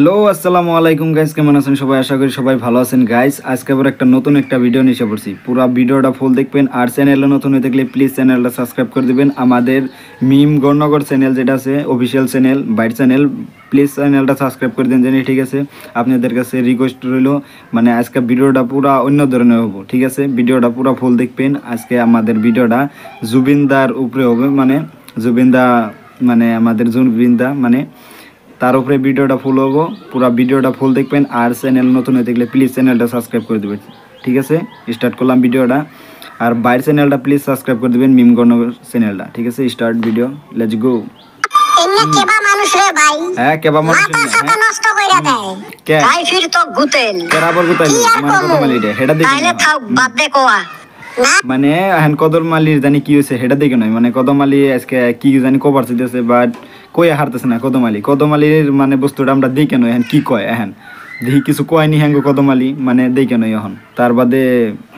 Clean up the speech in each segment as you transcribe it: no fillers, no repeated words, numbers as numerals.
Hello আসসালামু আলাইকুম guys, কেমন আছেন সবাই? আশা করি সবাই ভালো আছেন গাইস। আজকে আবার একটা নতুন ভিডিও নিয়ে এসে পড়ছি। পুরো ভিডিওটা ফুল দেখবেন আর চ্যানেলে নতুন হয়ে থাকলে প্লিজ চ্যানেলটা সাবস্ক্রাইব করে দিবেন। আমাদের মিম গণনগর চ্যানেল যেটা আছে official channel, bite channel, please চ্যানেলটা সাবস্ক্রাইব করে দেন। জানি ঠিক আছে, আপনাদের কাছে রিকোয়েস্ট রইল, মানে আজকে ভিডিওটা পুরো অন্য ধরনের হবে, ঠিক আছে? ভিডিওটা পুরো ফুল দেখবেন। আজকে আমাদের ভিডিওটা জুবিনদার উপরে হবে, মানে জুবিনদা, মানে আমাদের জুবিনদা, মানে তার উপরে ভিডিওটা ফুল হবো। পুরো ভিডিওটা ফুল দেখবেন আর চ্যানেল নতুন হয়ে থাকলে প্লিজ চ্যানেলটা সাবস্ক্রাইব করে দেবেন, ঠিক আছে? স্টার্ট করলাম ভিডিওটা। আর বাইরের চ্যানেলটা প্লিজ সাবস্ক্রাইব করে দেবেন, মিম গণনগর চ্যানেলটা, ঠিক আছে? Start video, let's go. কেবা মানুষ রে ভাই, হ্যাঁ কেবা মানুষ মাথা নষ্ট কইরা দেয়। কে তাই ফির তো গুতেল কেরাবর গুতাইল মানে কত মালিরে হেডা দেখি তাইলে থাক বাদ দে কোয়া না। মানে এখন কদর মালির জানি কি হয়েছে হেডা দেখে নয়, মানে কদম আলী আজকে কি জানি কভার চিতেছে, বাট কই হারতেছে না কদম আলীর মানে বস্তুটা আমরা দেখে নয় এখন কি কয়, এখন দেখি কিছু কয়নি হ্যাঙ্গ কদম আলী, মানে দেখে নয় এখন। তার বাদে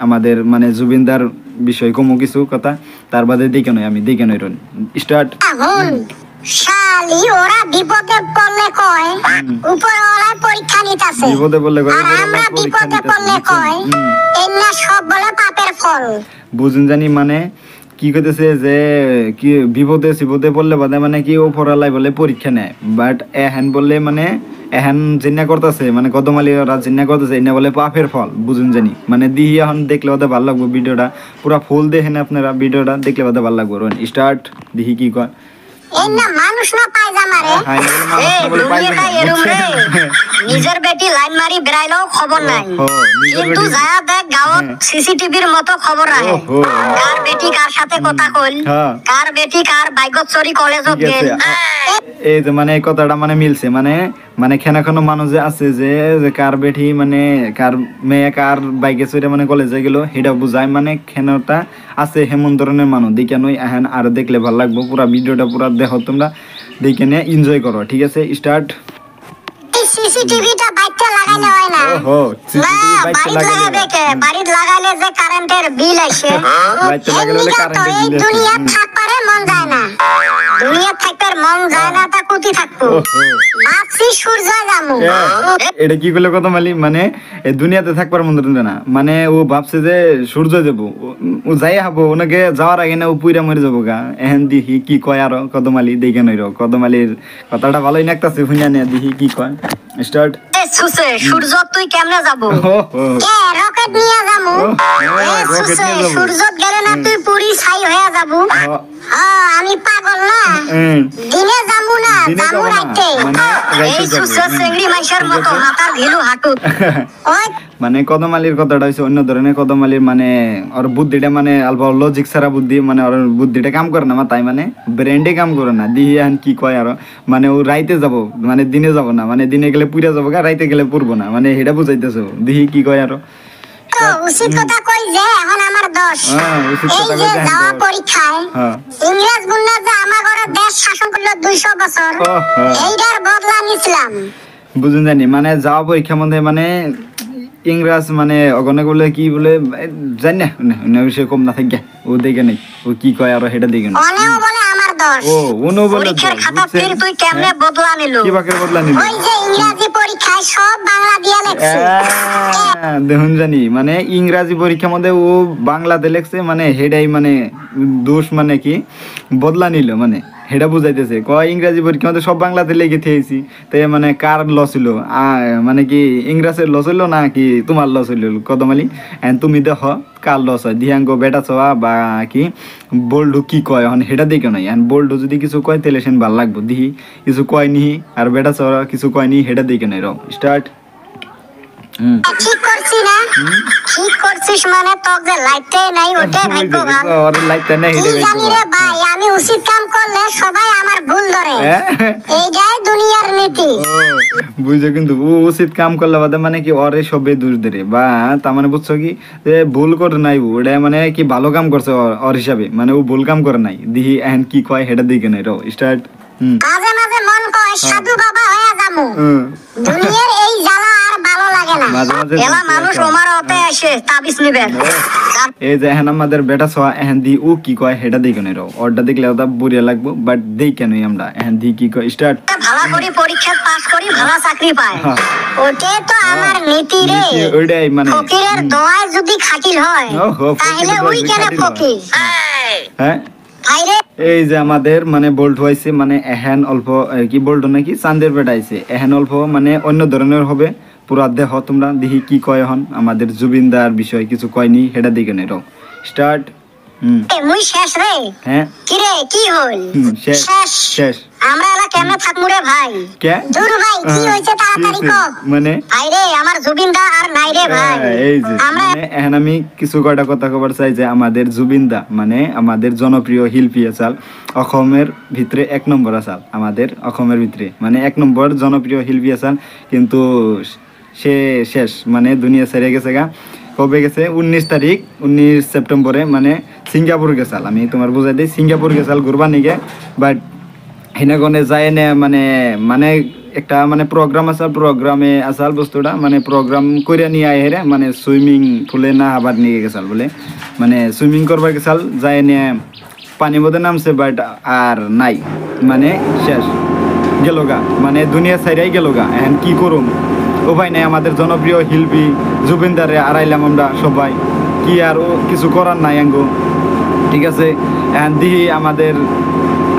আমাদের মানে জুবিনদার বিষয় কমো কিছু কথা, তার বাদে দেখে নয়, আমি দেখে নয়। স্টার্ট। শালি ওরা বিপদে পড়লে কয় উপরওয়ালা পরীক্ষা নিতাছে, বিপদে পড়লে কয় আর আমরা বিপদে পড়লে কয় এন্না সব বলে পাপের ফল। বুঝুন জানি মানে কি কইতেছে যে কি বিপদে সিপদে পড়লে বাদে মানে কি ও পড়ালাই বলে পরীক্ষা নেয়, বাট এহেন বললে মানে এহেন জিন্না করতেছে, মানে কদমালি ওরা জিন্না করতেছে এনে বলে পাপের ফল। বুঝুন জানি মানে দিহি এখন দেখলে ওদের ভালো লাগবে। ভিডিওটা পুরা ফুল দেখেন আপনারা, ভিডিওটা দেখলে ওদের ভালো লাগবে। স্টার্ট, দিহি কি কয়। এন্না মানুষ না পায়জামা রে, এই দুনিয়াটা এরম রে, নিজের বেটি লাইন মারি বেরাইলেও খবর নাই, কিন্তু যায়া দেখ গাঁৱত সিসিটিভির মতো খবর রাখে কার বেটি কার সাথে কথা কইল, কার বেটি কার বাইকত চড়ি কলেজত গেল। এই যে মানে এই কথাটা মানে মিলছে, মানে মানে খেনা কোনো মানুষ যে আছে যে কার বেটি মানে কার মেয়ে কার বাইকে চড়ে মানে কলেজে গেল, সেটা বুঝায়, মানে খেনাটা আছে হেমন ধরনের মানুষ দেখে নই এখন। আর দেখলে ভালো লাগবো, পুরা ভিডিওটা পুরা দেখো তোমরা, দেখে নিয়ে এনজয় করো, ঠিক আছে? স্টার্ট। সিসিটিভিটা বাইকটা লাগাইলে হয় না, ওহো সিসিটিভি বাইকটা লাগাইলে বাড়িতে লাগাইলে যে কারেন্টের বিল আসে, বাইকটা লাগাইলে কারেন্টের বিল আসে। দুনিয়া থাকপারে মন যায় না, দুনিয়া থাকতে মন যায় না, তা কুতি থাকবো ভাবছি সূর্য যামু। এটা কি করলে কথা মালি, মানে এই দুনিয়াতে থাকবার মন ধরে না, মানে ও ভাবছে যে সূর্য যাবো, ও যাই হবো, ওনাকে যাওয়ার আগে না ও পুইরা মরে যাবো গা। এহেন দিহি কি কয় আরো কদমালি দেখে নইর, কদমালির কথাটা ভালোই নাকতাছে, শুনিয়া নিয়ে দিহি কি কয়। স্টার্ট। সূর্য তুই কেমনে যাবো? রকেট নিয়ে যাবো। সূর্য গেলে না তুই পুরি ছাই হয়ে যাবো। আমি পাগল না, দিনে যাবো না, যাবো রাইতে। এই সুসে চেংড়ি মাইশার মতো মাথার ঘিলু হাঁটুত। মানে কদমালির কথাটা হচ্ছে অন্য ধরনের। কদমালির মানে ওর বুদ্ধিটা মানে অল্প লজিক ছাড়া বুদ্ধি, মানে ওর বুদ্ধিটা কাম করে না, তাই মানে ব্রেন্ডে কাম করে না। দিহি এখন কি কয় আরো, মানে ও রাইতে যাব, মানে দিনে যাব না, মানে দিনে গেলে পুইরা যাবো গা, রাইতে গেলে পড়বো না, মানে এটা বুঝাইতেছে। দিহি কি কয় আরো। উচিত কথা কই যে এখন আমার দোষ, এই যে যাওয়া পরীক্ষায় ইংরেজ গুন্ডা যে আমার ঘরে দেশ শাসন করলো 200 বছর, এইটার বদলা নিছিলাম। বুঝুন জানি মানে যাওয়া পরীক্ষার মধ্যে মানে ইংরেজ মানে অগনে বলে কি বলে জানি না, সে কম না থাকে ও দেখে নেই ও কি কয় আরো সেটা দেখে নেই। অনেও বলে আমার দোষ, ও উনো বলে পরীক্ষার খাতা ফির তুই কেমনে বদলা নিলো? কি বাকের বদলা নিলো? ওই যে ইংরেজি পরীক্ষায় সব বাংলা দিয়ে লেখছে। দেখুন জানি মানে ইংরেজি পরীক্ষার মধ্যে ও বাংলাতে লেখছে, মানে হেডাই মানে দোষ, মানে কি বদলা নিল, মানে হেডা বুঝাইতেছে। কয় ইংরাজি পরীক্ষার মধ্যে সব বাংলাতে লিখে থেয়েছি, তাই মানে কার লস হইলো, মানে কি ইংরেজের লস হইলো না কি তোমার লস হইলো? কদমালি তুমি দেখ কার লস হয়। দিহাঙ্গ বেটা ছোয়া বা কি বোল্ডু কি কয় এখন হেডা দেখে নাই। এখন বোল্ডু যদি কিছু কয় তাহলে সেন ভাল লাগবো, দিহি কিছু কয় নিহি, আর বেটা ছোয়া কিছু কয় নি, হেডা দেখে নাই। রও স্টার্ট। ঠিক করছি না? ঠিক করছিস মানে তোর যে লাইটে নাই ওটা ভাগ্যবান। ওর লাইটে নাই হেডা জানি রে ভাই, আমি উচিত কাম করলে সবাই আমার ভুল ধরে, এইটাই দুনিয়ার নীতি। বুঝছো, কিন্তু ও উচিত কাম করলে বাদে মানে কি ওরে সবে দোষ দেরে, বা তার মানে বুঝছো কি যে ভুল করে নাই ওটা, মানে কি ভালো কাম করছে ওর হিসাবে, মানে ও ভুল কাম করে নাই। দিহি এখন কি কয় হেডা দেখে নাই। রও স্টার্ট। মাঝে মাঝে মন কয় সাধু বাবা হয়ে যামু, দুনিয়ার এই জ্বালা আর ভালো লাগে না। মাঝে মাঝে এলা মানুষ ওমার হতে আসে তাবিজ নিবেন এই যে এখন আমাদের বেটা ছোয়া এখন দি ও কি কয় হেটা দেখে নেই ওরটা দেখলে ওটা বুড়িয়া লাগবো বাট দেই কেন আমরা এখন দি কি কয় স্টার্ট ভালো করে পরীক্ষা পাস করি ভালো চাকরি পায় ওটাই তো আমার নীতি রে ওইটাই মানে ফকিরের দোয়ায় যদি খাটিল হয় তাহলে ওই কেন ফকির হ্যাঁ ভাইরে এই যে আমাদের মানে বোল্ট হয়েছে মানে এহেন অল্প কি বোল্ট নাকি চান্দের পেট আইছে এহেন অল্প মানে অন্য ধরনের হবে পুরা দেহ তোমরা দেখি কি কয় হন আমাদের জুবিনদার বিষয় কিছু কয়নি হেটা দিকে নেই স্টার্ট মুই শেষ রে হ্যাঁ কি রে কি হল শেষ শেষ আমরা এলা কেমনে থাকমু রে ভাই কে দূর ভাই কি হইছে তাড়াতাড়ি কও মানে ভাই রে আমার জুবিনদা আর নাই রে ভাই এই যে মানে এখন আমি কিছু কয়টা কথা কবার চাই যে আমাদের জুবিনদা মানে আমাদের জনপ্রিয় শিল্পী আসাল অসমের ভিতরে 1 নম্বর আসাল আমাদের অসমের ভিতরে মানে 1 নম্বর জনপ্রিয় শিল্পী আসাল কিন্তু সে শেষ মানে দুনিয়া ছেড়ে গেছে গা কবে গেছে 19 সেপ্টেম্বরে মানে সিঙ্গাপুর গেছাল আমি তোমার বুঝাই দিই সিঙ্গাপুর গেছাল ঘুরবার নিগে বাট হিনাগনে যায় না মানে মানে একটা মানে প্রোগ্রাম আসাল প্রোগ্রামে আসাল বস্তুটা মানে প্রোগ্রাম করে নিয়ে আয় হেরে মানে সুইমিং পুলে না আবার নিয়ে গেছাল বলে মানে সুইমিং করবার গেছাল যায় নিয়ে পানির মধ্যে নামছে বাট আর নাই মানে শেষ গেলগা মানে দুনিয়া ছাইরাই গেলগা এখন কি করুম উপায় নাই আমাদের জনপ্রিয় শিল্পী জুবিনদারে আড়াইলাম আমরা সবাই কি আর ও কিছু করার নাই আঙ্গো ঠিক আছে এখন দিহি আমাদের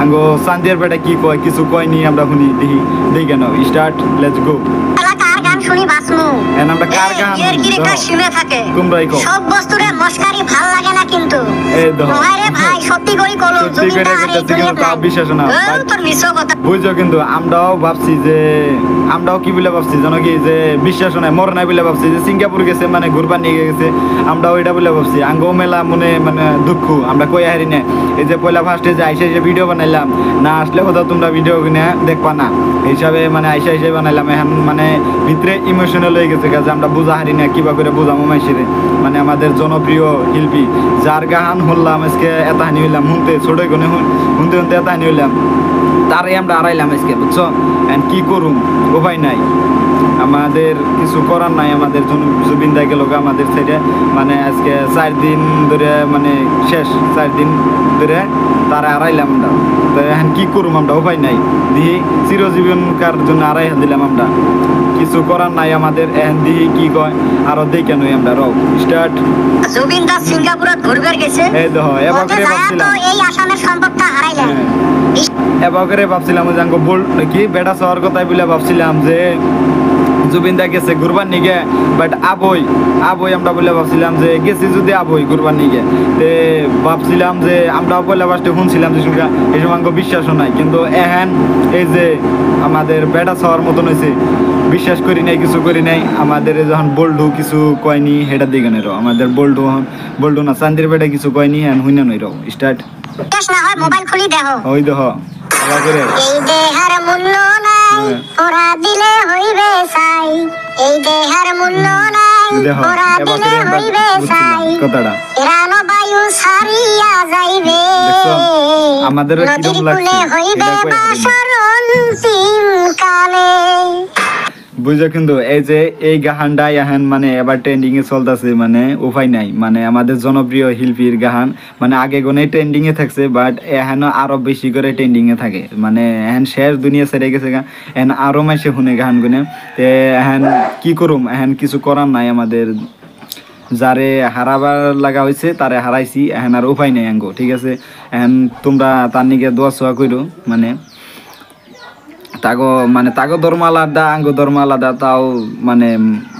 আঙ্গো চান্দিয়ার বেটা কি কয় কিছু কয়নি আমরা শুনি দেখি কেন স্টার্ট লেটস গো শুনি বাসমু এখন আমরা কার গান এর কি রেখা শুনে থাকে তোমরাই কও সব বস্তুরে মস্কারি ভাল লাগে না কিন্তু এই দেখো ভাইরে ভাই সত্যি করি কলম সত্যি করে কইতাছি কিন্তু তা বিশ্বাস না তোর মিছো কথা বুঝছো কিন্তু আমরাও ভাবছি যে আমরাও কি বলে ভাবছি জানো কি যে বিশ্বাস নাই মর নাই বলে ভাবছি যে সিঙ্গাপুর গেছে মানে ঘুরবার নিয়ে গেছে আমরাও এটা বলে ভাবছি আঙ্গো মেলা মনে মানে দুঃখ আমরা কই হারি না এই যে পয়লা ফার্স্টে যে আইসা এসে ভিডিও বানাইলাম না আসলে কোথাও তোমরা ভিডিও কিনে দেখবা না হিসাবে মানে আইসা এসে বানাইলাম এখন মানে ভিতরে ইমোশনাল হয়ে গেছে কাজে আমরা বুঝা হারি না কিবা করে বুঝামো মাইসিরে মানে আমাদের জনপ্রিয় শিল্পী যার গান শুনলাম আজকে এত হানি হইলাম শুনতে ছোট গুনে শুনতে শুনতে এত হানি হইলাম তারে আমরা আড়াইলাম আজকে বুঝছো এখন কি করুম উপায় নাই আমাদের কিছু করার নাই আমাদের জুবিনদা গেল আমাদের সাইডে মানে আজকে 4 দিন ধরে মানে শেষ 4 দিন ধরে তারা আড়াইলাম আমরা তো এখন কি করুম আমরা উপায় নাই দিহি চিরজীবনকার জন্য আড়াই দিলাম আমরা কিছু করার নাই আমাদের এখন দিহি কি কয় আরো দেখে নই আমরা রও স্টার্ট জুবিনদা সিঙ্গাপুরে ঘুরবার গেছে এই দেখো এবার করে ভাবছিলাম এই আসামের সম্পদটা হারাইলাম এবার করে ভাবছিলাম যে আঙ্গো বল কি বেটা শহর কথাই বলে ভাবছিলাম যে জুবিনদা গেছে ঘুরবার নিগে বাট আবই আমরা বলে ভাবছিলাম যে গেছি যদি আবই ঘুরবার নিগে তে ভাবছিলাম যে আমরা পয়লা ফার্স্টে শুনছিলাম যে শুনকা এই সময় বিশ্বাসও নাই কিন্তু এখন এই যে আমাদের বেটা শহর মতন হয়েছে বিশ্বাস করি নাই কিছু করি নাই আমাদের যখন বল্ডু কিছু কয়নি হেটা দিকে নেই আমাদের বল্ডু না চান্দির বেটা কিছু কয়নি এখন হুইনা নই রও স্টার্ট না হয় মোবাইল খুলি দেখো ওই দেখো এই দেহার মূল্য নাই ওরা দিলে হইবে চাই এই দেহার মূল্য নাই ওরা দিলে হইবে চাই কথাটা প্রাণ বায়ু ছাড়িয়া যাইবে আমাদের কিরকম লাগছে হইবে বাসরণ তিন কালে বুঝছো কিন্তু এই যে এই গাহানটা এখন মানে এবার ট্রেন্ডিং এ চলতেছে মানে উপায় নাই মানে আমাদের জনপ্রিয় শিল্পীর গাহান মানে আগে গনে ট্রেন্ডিং এ থাকছে বাট এখন আরো বেশি করে ট্রেন্ডিং এ থাকে মানে এখন শেষ দুনিয়া ছেড়ে গেছে গা এখন আরো মাসে শুনে গাহান গুনে তে এখন কি করুম এখন কিছু করার নাই আমাদের যারে হারাবার লাগা হয়েছে তারে হারাইছি এখন আর উপায় নাই আঙ্গো ঠিক আছে এখন তোমরা তার নিকে দোয়া সোয়া করো মানে তাগো ধর্ম আলাদা আঙ্গো ধর্ম আলাদা তাও মানে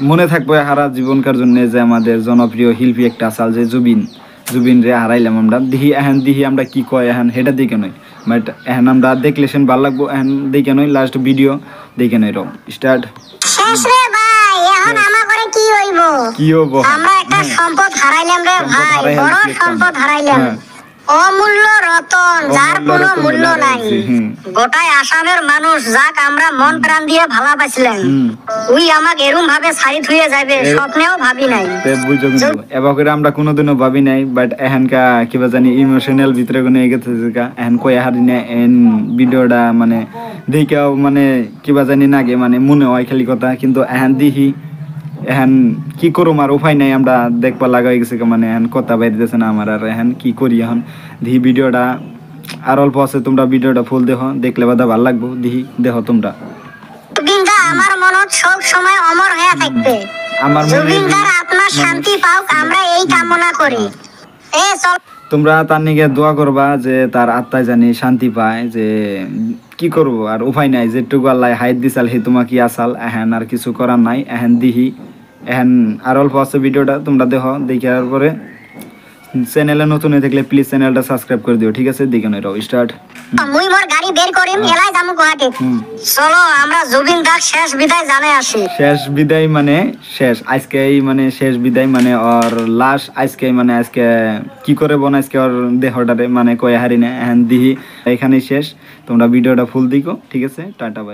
মনে থাকবে হারা জীবনকার জন্য যে আমাদের জনপ্রিয় শিল্পী একটা আসাল যে জুবিন রে হারাইলাম আমরা দিহি আমরা কি কয় এখন হেটা দিকে নয় বাট এখন আমরা দেখলে সেন ভালো লাগবো এখন দেখে নয় লাস্ট ভিডিও দেখে নয় রো স্টার্ট শেষ রে ভাই এখন আমার করে কি হইব আমরা একটা সম্পদ হারাইলাম রে ভাই বড় সম্পদ হারাইলাম অমূল্য রতন যার কোনো মূল্য নাই গোটায় আসামের মানুষ যাক আমরা মন প্রাণ দিয়ে ভালোবাসিলাম ওই আমাকে এরকম ভাবে ছাড়ি থুয়ে যাবে স্বপ্নেও ভাবি নাই এবার করে আমরা কোনোদিনও ভাবি নাই বাট এখানকা কিবা জানি ইমোশনাল ভিতরে কোনো এগেছে এখন কই হারি না এন ভিডিওটা মানে দেখেও মানে কিবা জানি নাগে মানে মনে হয় খালি কথা কিন্তু এখন দিহি এখন কি করুম আর উপায় নাই, আমরা দেখবা লাগাই গেছে মানে এখন কথা বাইরেছে না আমার, আর এখন কি করি এখন দিহি ভিডিওটা আর অল্প আছে, তোমরা ভিডিওটা ফুল দেখো, দেখলে বাদা ভালো লাগবো, দিহি দেখো তোমরা। জুবিনদা আমার মনত সব সময় অমর হয়ে থাকবে, আমার জুবিনদার আত্মা শান্তি পাওক আমরা এই কামনা করি। চল তোমরা তার নিকে দোয়া করবা যে তার আত্মায় জানি শান্তি পায়, যে কি করব আর উপায় নাই, যেটুকু আল্লাহ হাইত দিছাল হে তোমা কি আসাল, এখন আর কিছু করার নাই, এখন দিহি এখন আর অল্প আছে ভিডিওটা তোমরা দেখো, দেখার পরে চ্যানেলে নতুন হয়ে থাকলে প্লিজ চ্যানেলটা সাবস্ক্রাইব করে দিও, ঠিক আছে? দেখে নাও স্টার্ট। মুই মোর গাড়ি বের করিম, এলাই যামু গুয়াহাটি। চলো আমরা জুবিনদার শেষ বিদায় জানাই আসি। শেষ বিদায় মানে শেষ আজকেই, মানে শেষ বিদায় মানে ওর লাশ আজকে, মানে আজকে কি করে বোন আজকে ওর দেহটারে মানে কয়ে হারি না, এখন দিহি এখানেই শেষ। তোমরা ভিডিওটা ফুল দিকো, ঠিক আছে? Tata bye.